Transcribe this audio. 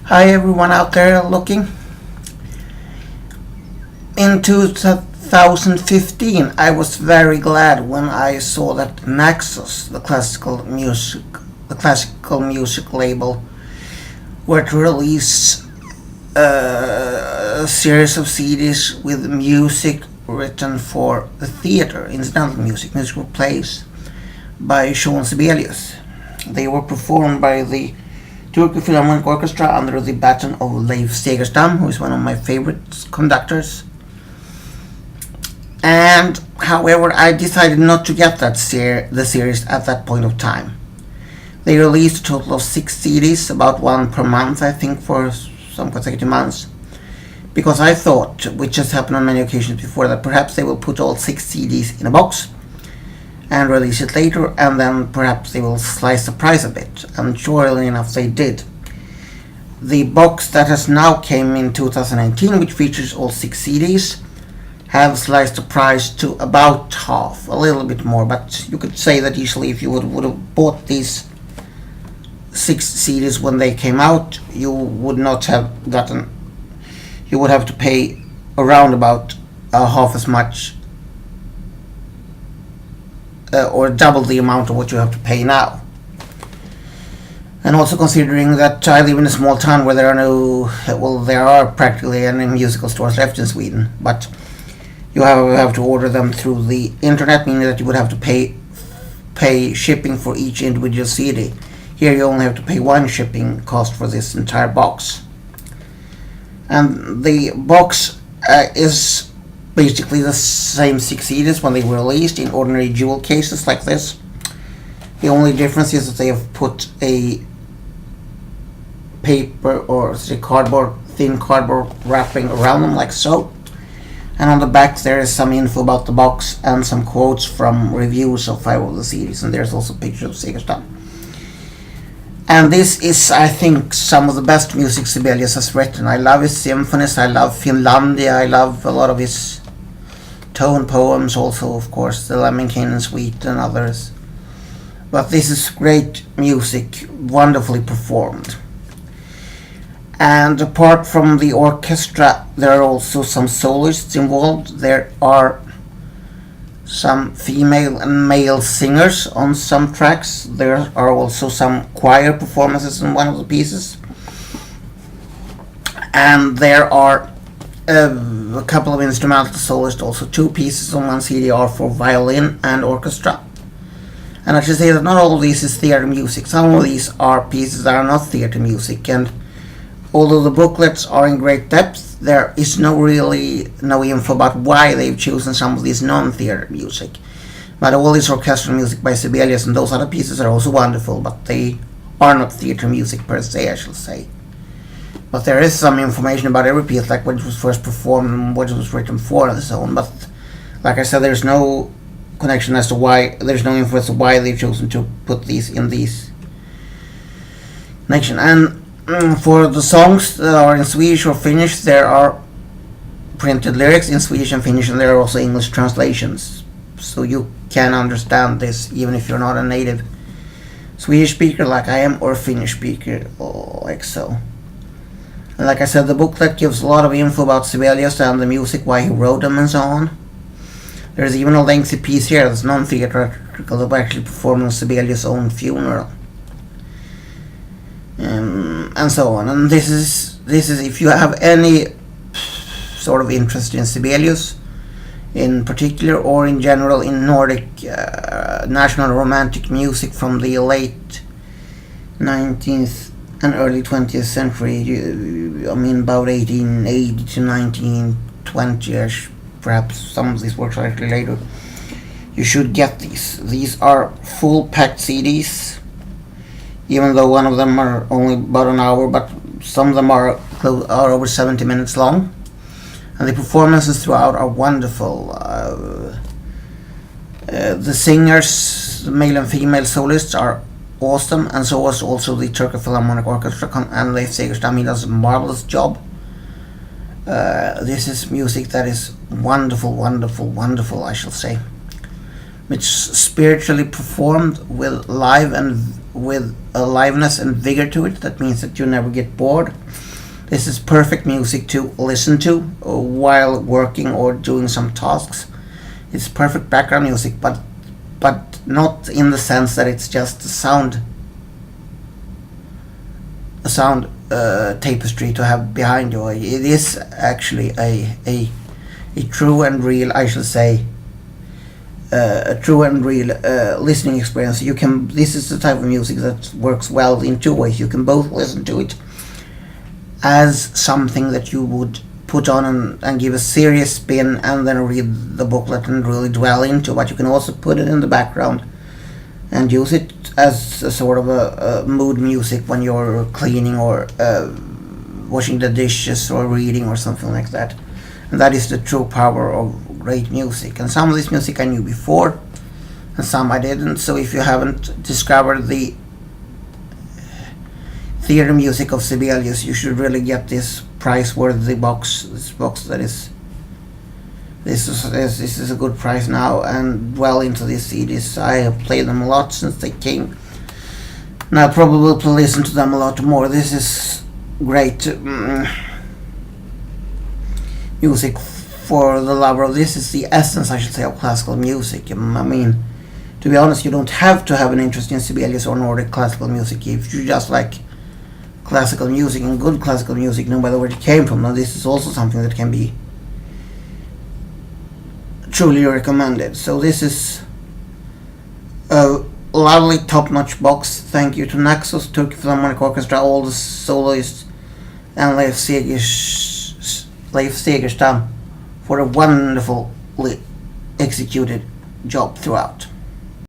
Hi everyone out there looking. In 2015 I was very glad when I saw that Naxos, the classical music label, were to release a series of CDs with music written for the theater, incidental musical plays by Sibelius. They were performed by the Turkish Philharmonic Orchestra under the baton of Segerstam, who is one of my favorite conductors. And however, I decided not to get the series at that point of time. They released a total of 6 CDs, about one per month, I think, for some consecutive months. Because I thought, which has happened on many occasions before, that perhaps they will put all 6 CDs in a box and release it later, and then perhaps they will slice the price a bit. And surely enough, they did. The box that has now came in 2019, which features all 6 CDs, have sliced the price to about half, a little bit more, but you could say that easily if you would have bought these 6 CDs when they came out, you would not have gotten, you would have to pay around about half as much or double the amount of what you have to pay now. And also considering that I live in a small town where there are practically any musical stores left in Sweden, but you have to order them through the internet, meaning that you would have to pay shipping for each individual CD. Here you only have to pay one shipping cost for this entire box. And the box is basically the same 6 CDs when they were released in ordinary jewel cases like this. The only difference is that they have put a paper or thin cardboard wrapping around them like so. And on the back there is some info about the box and some quotes from reviews of 5 of the CDs, and there's also pictures of Segerstam. And this is, I think, some of the best music Sibelius has written. I love his symphonies, I love Finlandia, I love a lot of his tone poems also, of course, the Lemminkäinen Suite and others. But this is great music, wonderfully performed. And apart from the orchestra, there are also some soloists involved. There are some female and male singers on some tracks. There are also some choir performances in one of the pieces. And there are a couple of instrumental soloists, also 2 pieces on one CD are for violin and orchestra. And I should say that not all of these is theater music. Some of these are pieces that are not theater music, and although the booklets are in great depth, there is no info about why they've chosen some of these non-theater music. But all this orchestral music by Sibelius and those other pieces are also wonderful, but they are not theater music per se, I shall say. But there is some information about every piece, like when it was first performed and what it was written for and so on. But like I said, there's no connection as to why, there's no info as to why they've chosen to put these in these connection. And for the songs that are in Swedish or Finnish, there are printed lyrics in Swedish and Finnish, and there are also English translations. So you can understand this even if you're not a native Swedish speaker like I am, or a Finnish speaker like so. And like I said, the booklet gives a lot of info about Sibelius and the music, why he wrote them and so on. There's even a lengthy piece here that's non-theatrical that actually performed on Sibelius' own funeral. And so on. And this is if you have any sort of interest in Sibelius in particular, or in general in Nordic national romantic music from the late 19th and early 20th century, about 1880 to 1920ish, perhaps some of these works are actually later, you should get these. These are full packed CDs, even though one of them are only about an hour, but some of them are over 70 minutes long. And the performances throughout are wonderful. The singers, the male and female solists, are awesome, and so was also the Turkish Philharmonic Orchestra and Leif Segerstam. He does a marvelous job. This is music that is wonderful, wonderful, wonderful, I shall say. which spiritually performed with live and with a liveness and vigor to it. That means that you never get bored. This is perfect music to listen to while working or doing some tasks. It's perfect background music, but not in the sense that it's just a sound tapestry to have behind you. It is actually a true and real, I should say, a true and real listening experience. This is the type of music that works well in two ways. You can both listen to it as something that you would put on and give a serious spin and then read the booklet and really dwell into, but you can also put it in the background and use it as a sort of a mood music when you're cleaning or washing the dishes or reading or something like that. And that is the true power of great music. And some of this music I knew before and some I didn't. So if you haven't discovered the theater music of Sibelius, you should really get this price-worthy box. This box that is this is a good price now, and well into these CDs. I have played them a lot since they came, and I'll probably listen to them a lot more. This is great music for the lover of this. Is the essence, I should say, of classical music. I mean, to be honest, you don't have to have an interest in Sibelius or Nordic classical music if you just like classical music and good classical music, no matter where it came from. Now, this is also something that can be truly recommended. So this is a lovely top-notch box. Thank you to Naxos, Turkish Philharmonic Orchestra, all the soloists, and Leif Segerstam for a wonderfully executed job throughout.